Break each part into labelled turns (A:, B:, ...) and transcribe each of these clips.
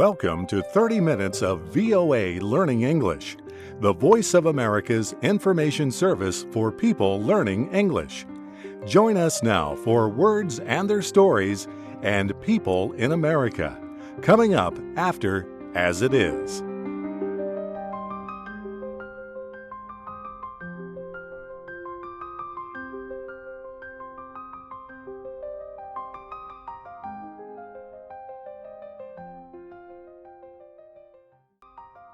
A: Welcome to 30 minutes of VOA Learning English, the voice of America's information service for people learning English. Join us now for Words and Their Stories and People in America, coming up after As It Is.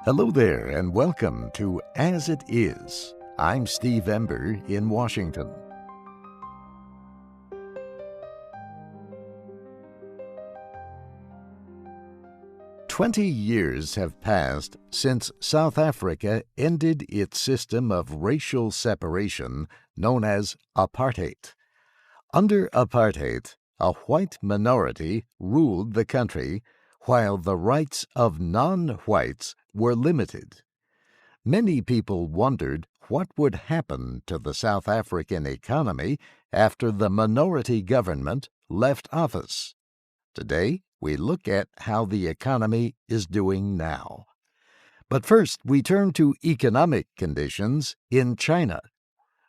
B: Hello there, and welcome to As It Is. I'm Steve Ember in Washington. "20 years have passed since South Africa ended its system of racial separation known as apartheid. Under apartheid, a white minority ruled the country, while the rights of non-whites were limited. Many people wondered what would happen to the South African economy after the minority government left office. Today, we look at how the economy is doing now. But first, we turn to economic conditions in China.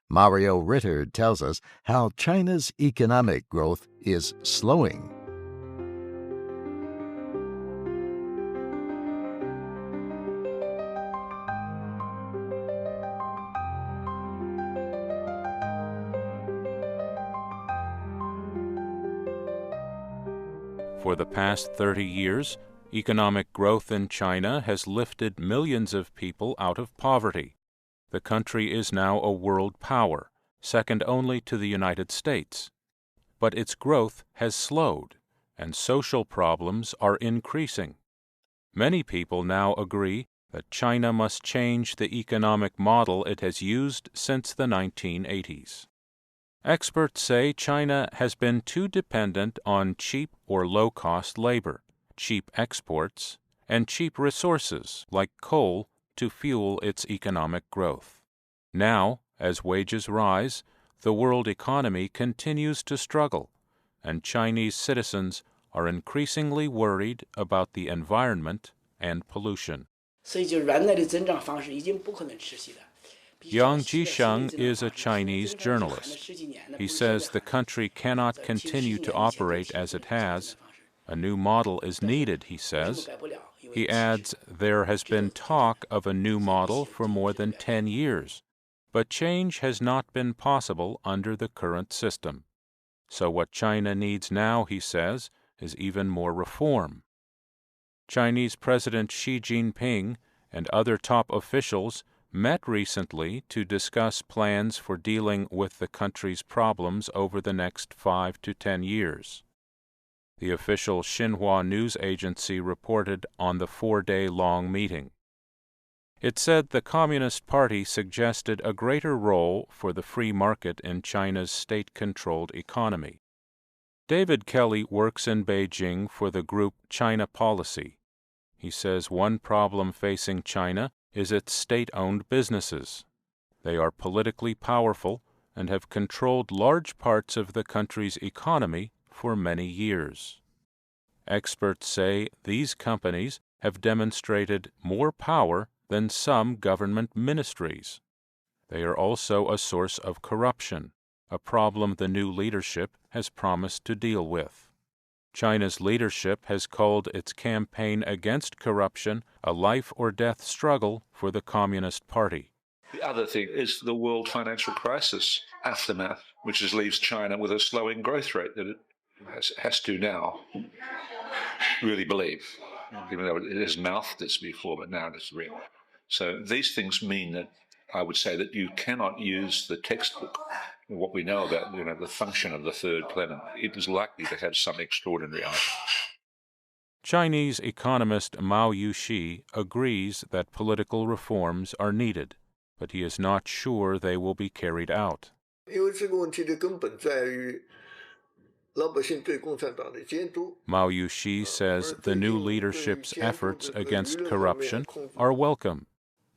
B: Mario Ritter tells us how China's economic growth is slowing.
C: For the past 30 years, economic growth in China has lifted millions of people out of poverty. The country is now a world power, second only to the United States. But its growth has slowed, and social problems are increasing. Many people now agree that China must change the economic model it has used since the 1980s. Experts say China has been too dependent on cheap or low-cost labor, cheap exports, and cheap resources like coal to fuel its economic growth. Now, as wages rise, the world economy continues to struggle, and Chinese citizens are increasingly worried about the environment and pollution. Yang Jisheng is a Chinese journalist. He says the country cannot continue to operate as it has. A new model is needed, he says. He adds there has been talk of a new model for more than 10 years, but change has not been possible under the current system. So what China needs now, he says, is even more reform. Chinese President Xi Jinping and other top officials met recently to discuss plans for dealing with the country's problems over the next 5 to 10 years. The official Xinhua news agency reported on the 4-day-long meeting. It said the Communist Party suggested a greater role for the free market in China's state-controlled economy. David Kelly works in Beijing for the group China Policy. He says one problem facing China is its state-owned businesses. They are politically powerful and have controlled large parts of the country's economy for many years. Experts say these companies have demonstrated more power than some government ministries. They are also a source of corruption, a problem the new leadership has promised to deal with. China's leadership has called its campaign against corruption a life-or-death struggle for the Communist Party.
D: The other thing is the world financial crisis aftermath, which leaves China with a slowing growth rate that it has to now really believe, even though it has mouthed this before, but now it's real. So these things mean that I would say that you cannot use the textbook, what we know about the function of the third planet. It is likely to have some extraordinary item.
C: Chinese economist Mao Yuxi agrees that political reforms are needed, but he is not sure they will be carried out. Mao Yuxi says the new leadership's efforts against corruption are welcome,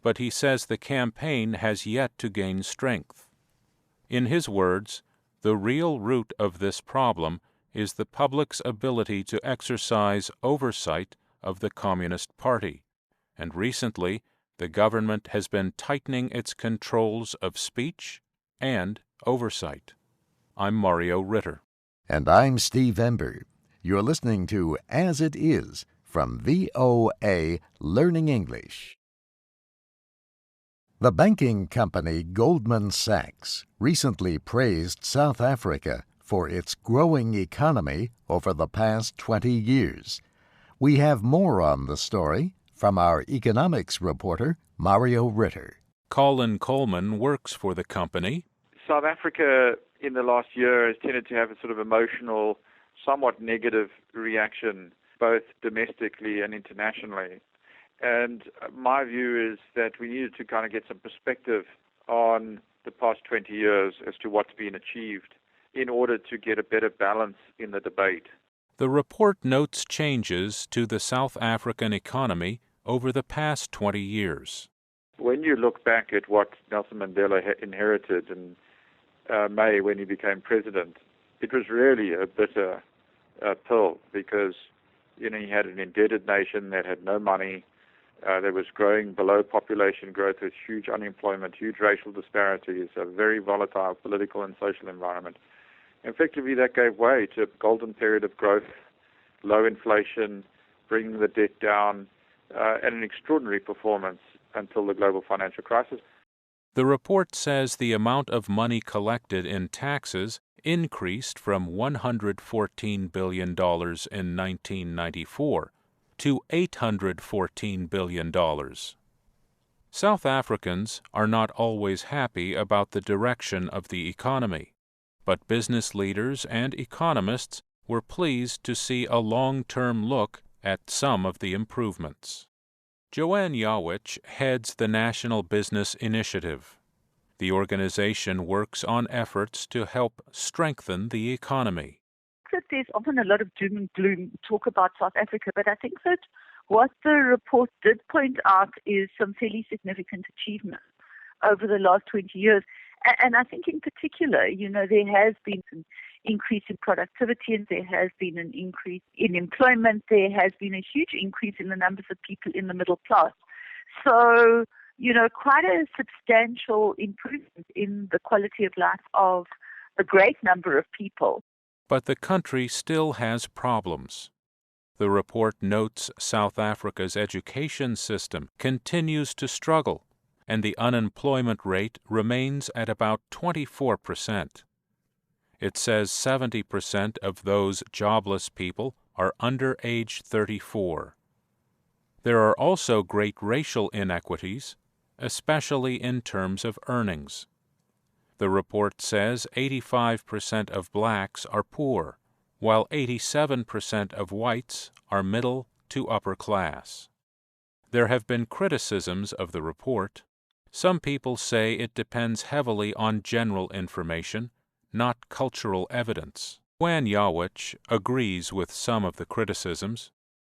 C: but he says the campaign has yet to gain strength. In his words, the real root of this problem is the public's ability to exercise oversight of the Communist Party, and recently the government has been tightening its controls of speech and oversight. I'm Mario Ritter.
B: And I'm Steve Ember. You're listening to As It Is from VOA Learning English. The banking company Goldman Sachs recently praised South Africa for its growing economy over the past 20 years. We have more on the story from our economics reporter, Mario Ritter.
C: Colin Coleman works for the company.
E: South Africa in the last year has tended to have a sort of emotional, somewhat negative reaction, both domestically and internationally. And my view is that we needed to kind of get some perspective on the past 20 years as to what's been achieved in order to get a better balance in the debate.
C: The report notes changes to the South African economy over the past 20 years.
E: When you look back at what Nelson Mandela inherited in May when he became president, it was really a bitter pill because, he had an indebted nation that had no money, that was growing below population growth with huge unemployment, huge racial disparities, a very volatile political and social environment. Effectively, that gave way to a golden period of growth, low inflation, bringing the debt down, and an extraordinary performance until the global financial crisis.
C: The report says the amount of money collected in taxes increased from $114 billion in 1994 to $814 billion. South Africans are not always happy about the direction of the economy, but business leaders and economists were pleased to see a long-term look at some of the improvements. Joanne Yawich heads the National Business Initiative. The organization works on efforts to help strengthen the economy.
F: That there's often a lot of doom and gloom talk about South Africa, but I think that what the report did point out is some fairly significant achievements over the last 20 years. And I think in particular, there has been an increase in productivity and there has been an increase in employment. There has been a huge increase in the numbers of people in the middle class. So, quite a substantial improvement in the quality of life of a great number of people.
C: But the country still has problems. The report notes South Africa's education system continues to struggle, and the unemployment rate remains at about 24%. It says 70% of those jobless people are under age 34. There are also great racial inequities, especially in terms of earnings. The report says 85% of blacks are poor, while 87% of whites are middle to upper class. There have been criticisms of the report. Some people say it depends heavily on general information, not cultural evidence. Joanne Yawich agrees with some of the criticisms,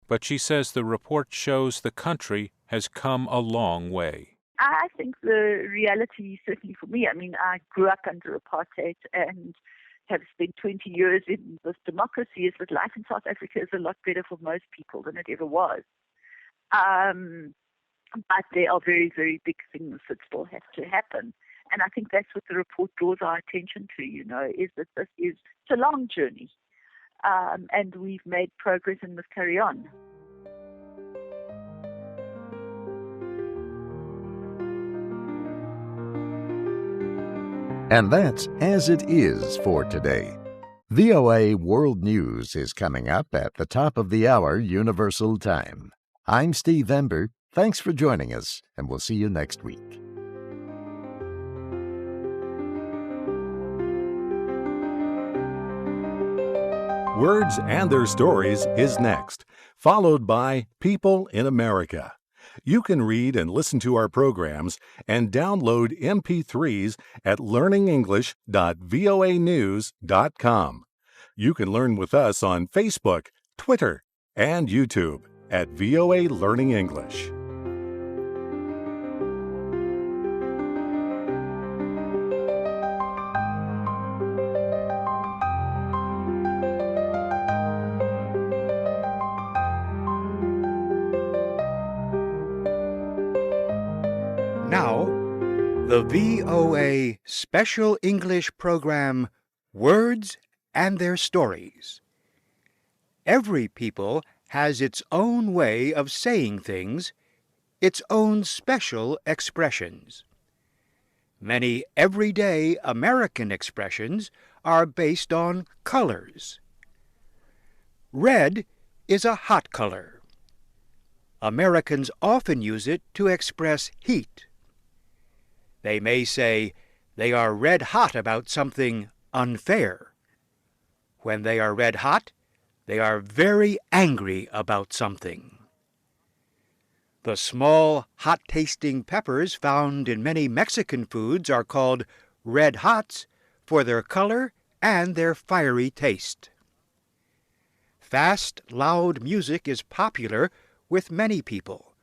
C: but she says the report shows the country has come a long way.
F: I think the reality, certainly for me, I grew up under apartheid and have spent 20 years in this democracy, is that life in South Africa is a lot better for most people than it ever was. But there are very, very big things that still have to happen. And I think that's what the report draws our attention to, is that this is a long journey. And we've made progress and must carry on.
B: And that's As It Is for today. VOA World News is coming up at the top of the hour Universal Time. I'm Steve Ember. Thanks for joining us, and we'll see you next week.
A: Words and Their Stories is next, followed by People in America. You can read and listen to our programs and download MP3s at learningenglish.voanews.com. You can learn with us on Facebook, Twitter, and YouTube at VOA Learning English.
G: The VOA Special English Program, Words and Their Stories. Every people has its own way of saying things, its own special expressions. Many everyday American expressions are based on colors. Red is a hot color. Americans often use it to express heat. They may say they are red hot about something unfair. When they are red hot, they are very angry about something. The small, hot-tasting peppers found in many Mexican foods are called red hots for their color and their fiery taste. Fast, loud music is popular with many people.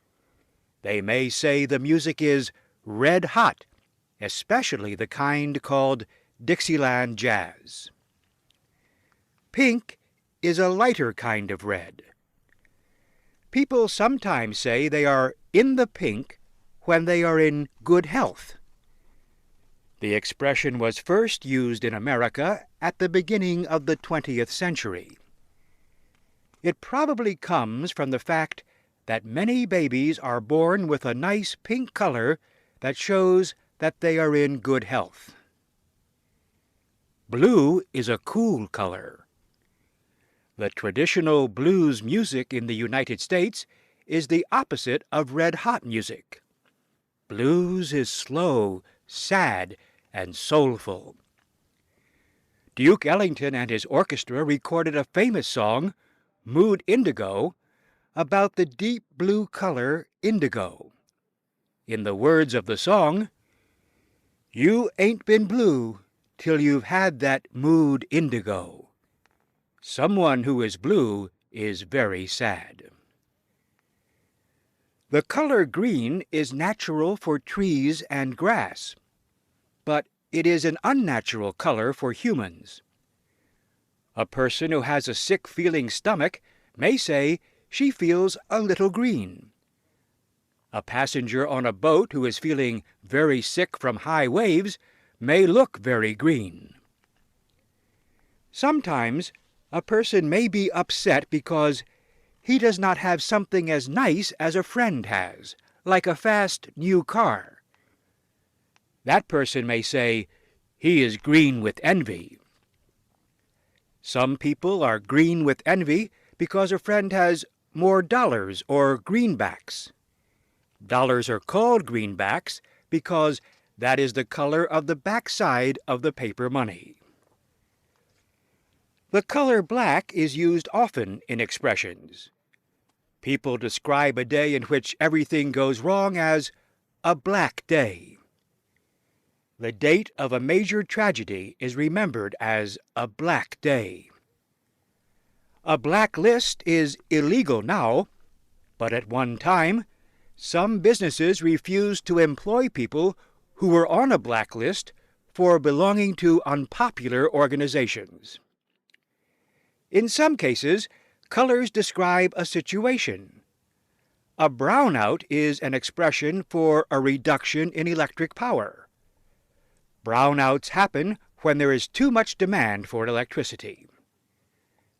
G: They may say the music is red hot, especially the kind called Dixieland jazz. Pink is a lighter kind of red. People sometimes say they are in the pink when they are in good health. The expression was first used in America at the beginning of the 20th century. It probably comes from the fact that many babies are born with a nice pink color that shows that they are in good health. Blue is a cool color. The traditional blues music in the United States is the opposite of red-hot music. Blues is slow, sad, and soulful. Duke Ellington and his orchestra recorded a famous song, Mood Indigo, about the deep blue color indigo. In the words of the song, "You ain't been blue till you've had that mood indigo. Someone who is blue is very sad." The color green is natural for trees and grass, but it is an unnatural color for humans. A person who has a sick-feeling stomach may say she feels a little green. A passenger on a boat who is feeling very sick from high waves may look very green. Sometimes a person may be upset because he does not have something as nice as a friend has, like a fast new car. That person may say, "He is green with envy." Some people are green with envy because a friend has more dollars or greenbacks. Dollars are called greenbacks because that is the color of the backside of the paper money. The color black is used often in expressions. People describe a day in which everything goes wrong as a black day. The date of a major tragedy is remembered as a black day. A black list is illegal now, but at one time, some businesses refused to employ people who were on a black list for belonging to unpopular organizations. In some cases, colors describe a situation. A brownout is an expression for a reduction in electric power. Brownouts happen when there is too much demand for electricity.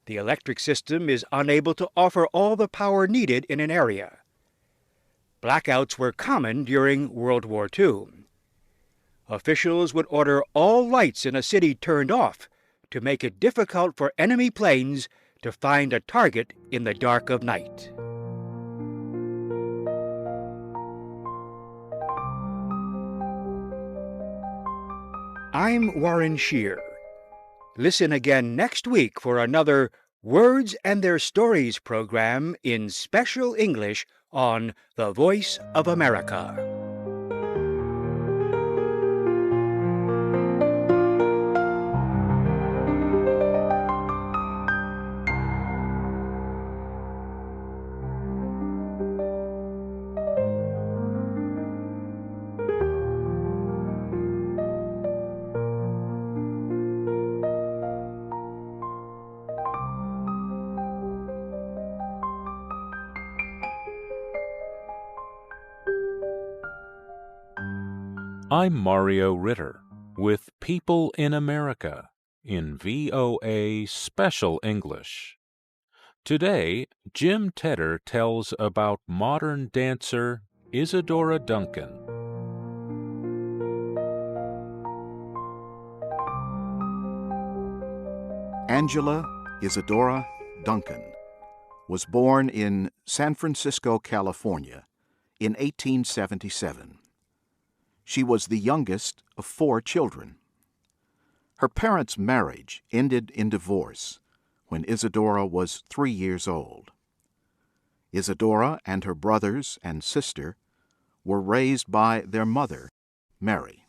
G: The electric system is unable to offer all the power needed in an area. Blackouts were common during World War II. Officials would order all lights in a city turned off to make it difficult for enemy planes to find a target in the dark of night. I'm Warren Shear. Listen again next week for another Words and Their Stories program in special English on The Voice of America.
C: I'm Mario Ritter with People in America in VOA Special English. Today, Jim Tedder tells about modern dancer Isadora Duncan.
B: Angela Isadora Duncan was born in San Francisco, California, in 1877. She was the youngest of 4 children. Her parents' marriage ended in divorce when Isadora was 3 years old. Isadora and her brothers and sister were raised by their mother, Mary.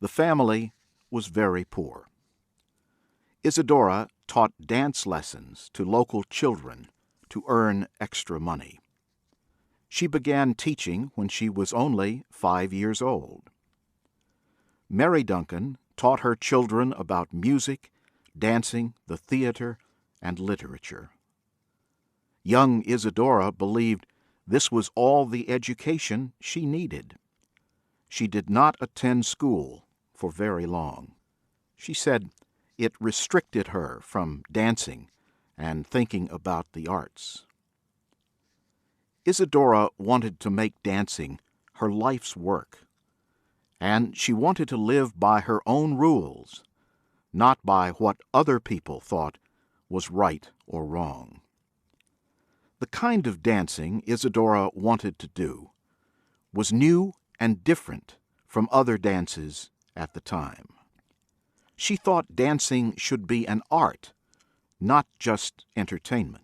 B: The family was very poor. Isadora taught dance lessons to local children to earn extra money. She began teaching when she was only 5 years old. Mary Duncan taught her children about music, dancing, the theater, and literature. Young Isadora believed this was all the education she needed. She did not attend school for very long. She said it restricted her from dancing and thinking about the arts. Isadora wanted to make dancing her life's work, and she wanted to live by her own rules, not by what other people thought was right or wrong. The kind of dancing Isadora wanted to do was new and different from other dances at the time. She thought dancing should be an art, not just entertainment.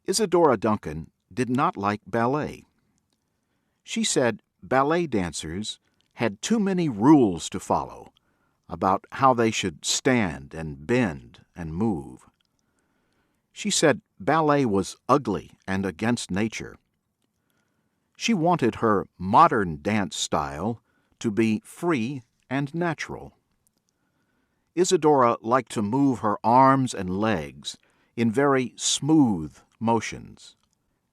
B: Isadora Duncan did not like ballet. She said ballet dancers had too many rules to follow about how they should stand and bend and move. She said ballet was ugly and against nature. She wanted her modern dance style to be free and natural. Isadora liked to move her arms and legs in very smooth motions.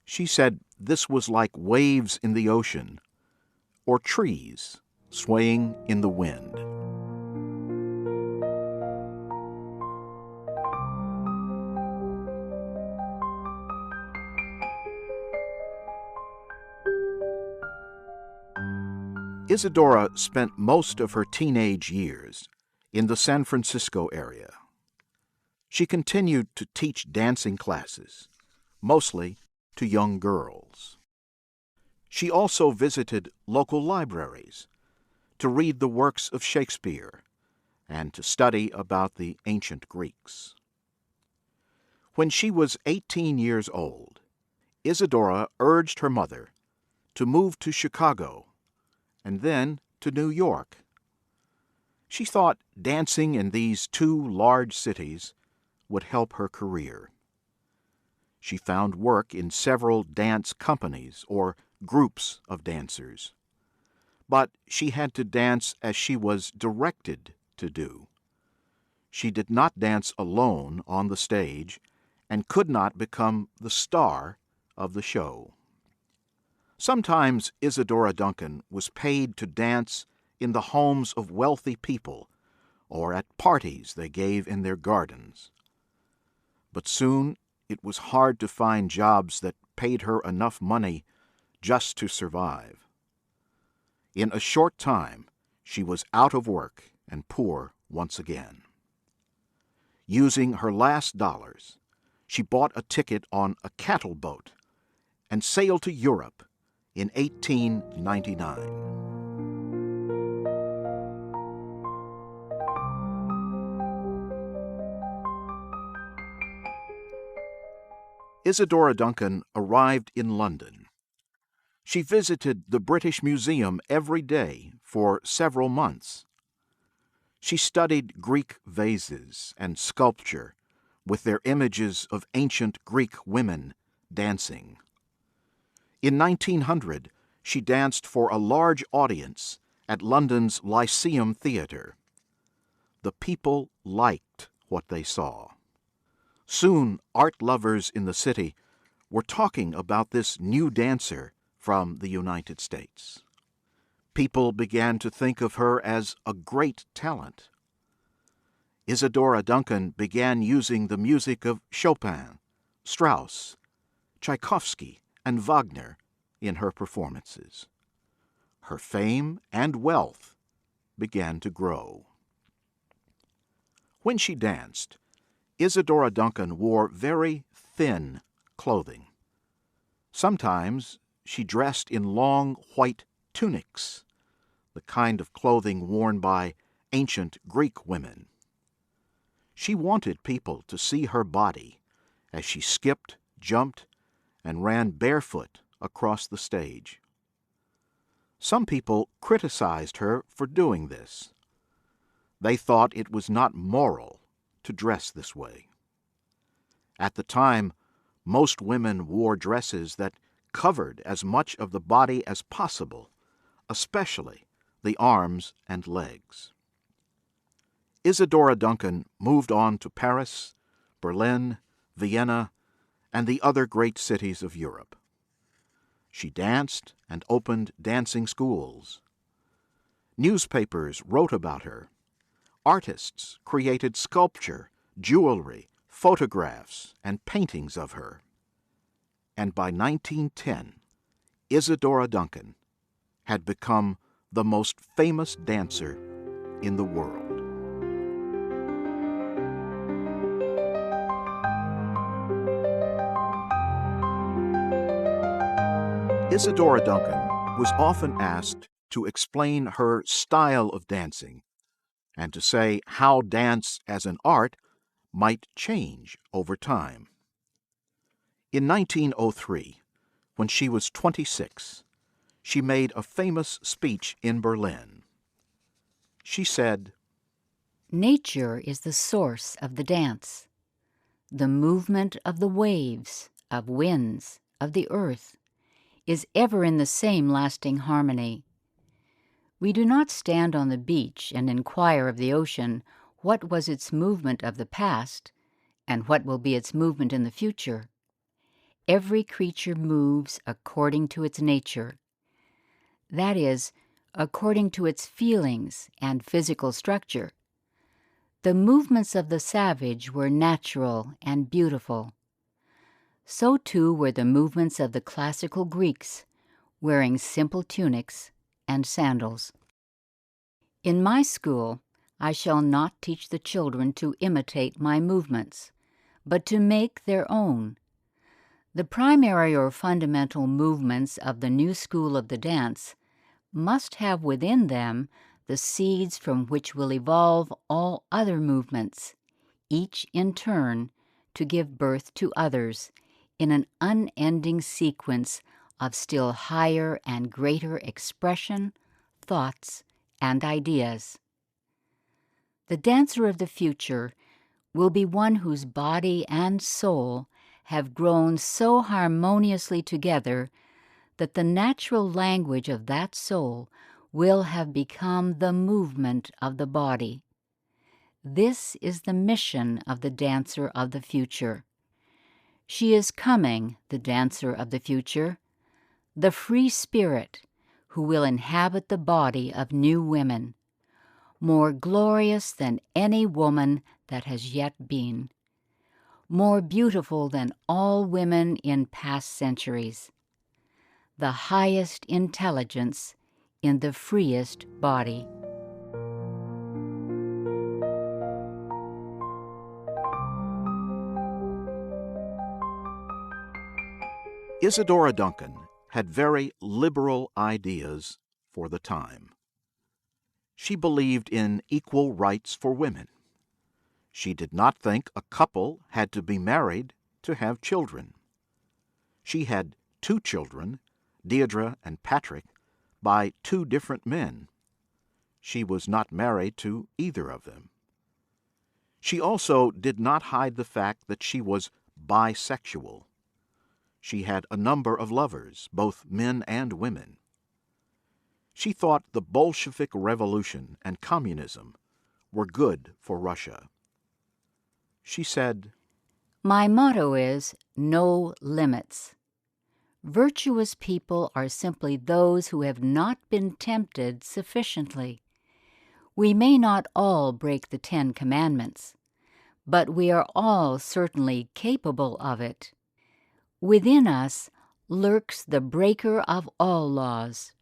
B: She said this was like waves in the ocean or trees swaying in the wind. Isadora spent most of her teenage years in the San Francisco area. She continued to teach dancing classes, mostly to young girls. She also visited local libraries to read the works of Shakespeare and to study about the ancient Greeks. When she was 18 years old, Isadora urged her mother to move to Chicago and then to New York. She thought dancing in these 2 large cities would help her career. She found work in several dance companies or groups of dancers. But she had to dance as she was directed to do. She did not dance alone on the stage and could not become the star of the show. Sometimes Isadora Duncan was paid to dance in the homes of wealthy people or at parties they gave in their gardens. But soon it was hard to find jobs that paid her enough money just to survive. In a short time, she was out of work and poor once again. Using her last dollars, she bought a ticket on a cattle boat and sailed to Europe in 1899. Isadora Duncan arrived in London. She visited the British Museum every day for several months. She studied Greek vases and sculpture with their images of ancient Greek women dancing. In 1900, she danced for a large audience at London's Lyceum Theatre. The people liked what they saw. Soon, art lovers in the city were talking about this new dancer from the United States. People began to think of her as a great talent. Isadora Duncan began using the music of Chopin, Strauss, Tchaikovsky, and Wagner in her performances. Her fame and wealth began to grow. When she danced, Isadora Duncan wore very thin clothing. Sometimes she dressed in long white tunics, the kind of clothing worn by ancient Greek women. She wanted people to see her body as she skipped, jumped, and ran barefoot across the stage. Some people criticized her for doing this. They thought it was not moral to dress this way. At the time, most women wore dresses that covered as much of the body as possible, especially the arms and legs. Isadora Duncan moved on to Paris, Berlin, Vienna, and the other great cities of Europe. She danced and opened dancing schools. Newspapers wrote about her. Artists created sculpture, jewelry, photographs, and paintings of her. And by 1910, Isadora Duncan had become the most famous dancer in the world. Isadora Duncan was often asked to explain her style of dancing and to say how dance as an art might change over time. In 1903, when she was 26, she made a famous speech in Berlin. She said,
H: "Nature is the source of the dance. The movement of the waves, of winds, of the earth, is ever in the same lasting harmony. We do not stand on the beach and inquire of the ocean what was its movement of the past and what will be its movement in the future. Every creature moves according to its nature. That is, according to its feelings and physical structure. The movements of the savage were natural and beautiful. So too were the movements of the classical Greeks, wearing simple tunics and sandals. In my school, I shall not teach the children to imitate my movements, but to make their own. The primary or fundamental movements of the new school of the dance must have within them the seeds from which will evolve all other movements, each in turn to give birth to others in an unending sequence of still higher and greater expression, thoughts, and ideas. The dancer of the future will be one whose body and soul have grown so harmoniously together that the natural language of that soul will have become the movement of the body. This is the mission of the dancer of the future. She is coming, the dancer of the future, the free spirit who will inhabit the body of new women, more glorious than any woman that has yet been, more beautiful than all women in past centuries, the highest intelligence in the freest body.
B: Isadora Duncan had very liberal ideas for the time. She believed in equal rights for women. She did not think a couple had to be married to have children. She had 2 children, Deirdre and Patrick, by 2 different men. She was not married to either of them. She also did not hide the fact that she was bisexual. She had a number of lovers, both men and women. She thought the Bolshevik Revolution and communism were good for Russia. She said,
H: "My motto is no limits. Virtuous people are simply those who have not been tempted sufficiently. We may not all break the 10 Commandments, but we are all certainly capable of it. Within us lurks the breaker of all laws,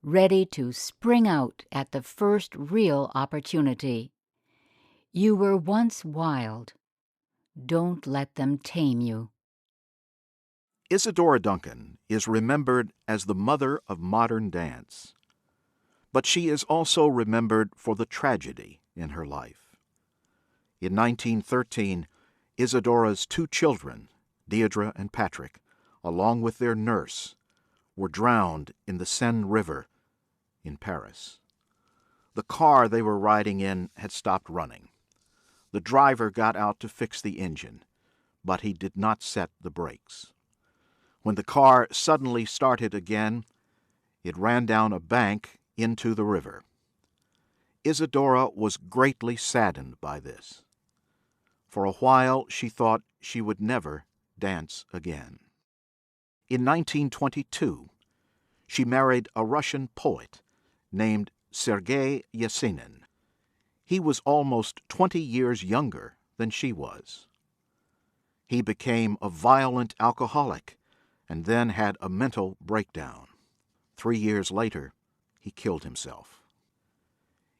H: ready to spring out at the first real opportunity. You were once wild. Don't let them tame you.
B: Isadora Duncan is remembered as the mother of modern dance, but she is also remembered for the tragedy in her life. In 1913, Isadora's 2 children, Deirdre and Patrick, along with their nurse, were drowned in the Seine River in Paris. The car they were riding in had stopped running. The driver got out to fix the engine, but he did not set the brakes. When the car suddenly started again, it ran down a bank into the river. Isadora was greatly saddened by this. For a while she thought she would never dance again. In 1922, she married a Russian poet named Sergei Yesenin. He was almost 20 years younger than she was. He became a violent alcoholic and then had a mental breakdown. 3 years later, he killed himself.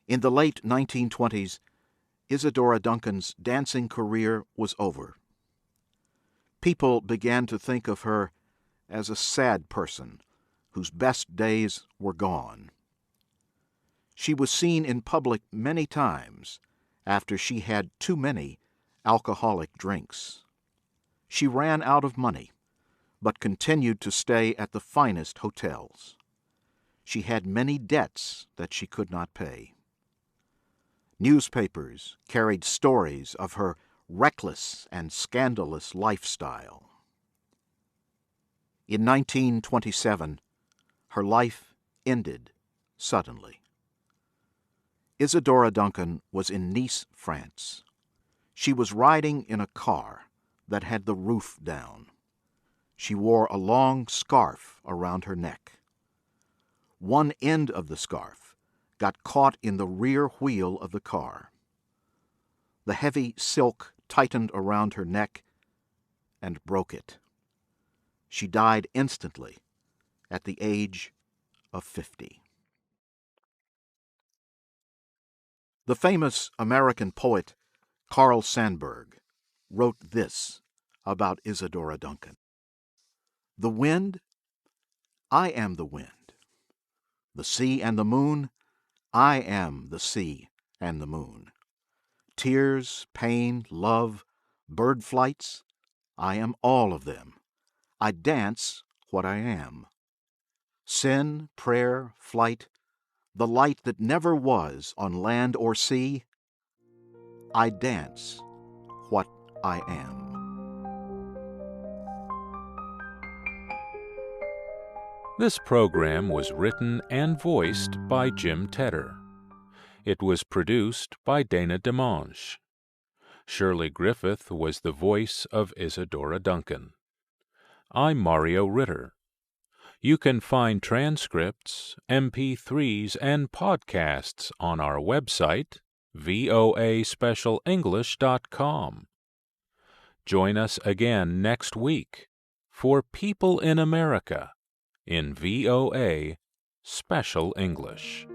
B: In the late 1920s, Isadora Duncan's dancing career was over. People began to think of her as a sad person whose best days were gone. She was seen in public many times after she had too many alcoholic drinks. She ran out of money, but continued to stay at the finest hotels. She had many debts that she could not pay. Newspapers carried stories of her reckless and scandalous lifestyle. In 1927, her life ended suddenly. Isadora Duncan was in Nice, France. She was riding in a car that had the roof down. She wore a long scarf around her neck. One end of the scarf got caught in the rear wheel of the car. The heavy silk tightened around her neck and broke it. She died instantly at the age of 50. The famous American poet Carl Sandburg wrote this about Isadora Duncan. The wind, I am the wind. The sea and the moon, I am the sea and the moon. Tears, pain, love, bird flights, I am all of them. I dance what I am. Sin, prayer, flight, the light that never was on land or sea, I dance what I am.
C: This program was written and voiced by Jim Tedder. It was produced by Dana DeMange. Shirley Griffith was the voice of Isadora Duncan. I'm Mario Ritter. You can find transcripts, MP3s, and podcasts on our website, voaspecialenglish.com. Join us again next week for People in America in VOA Special English.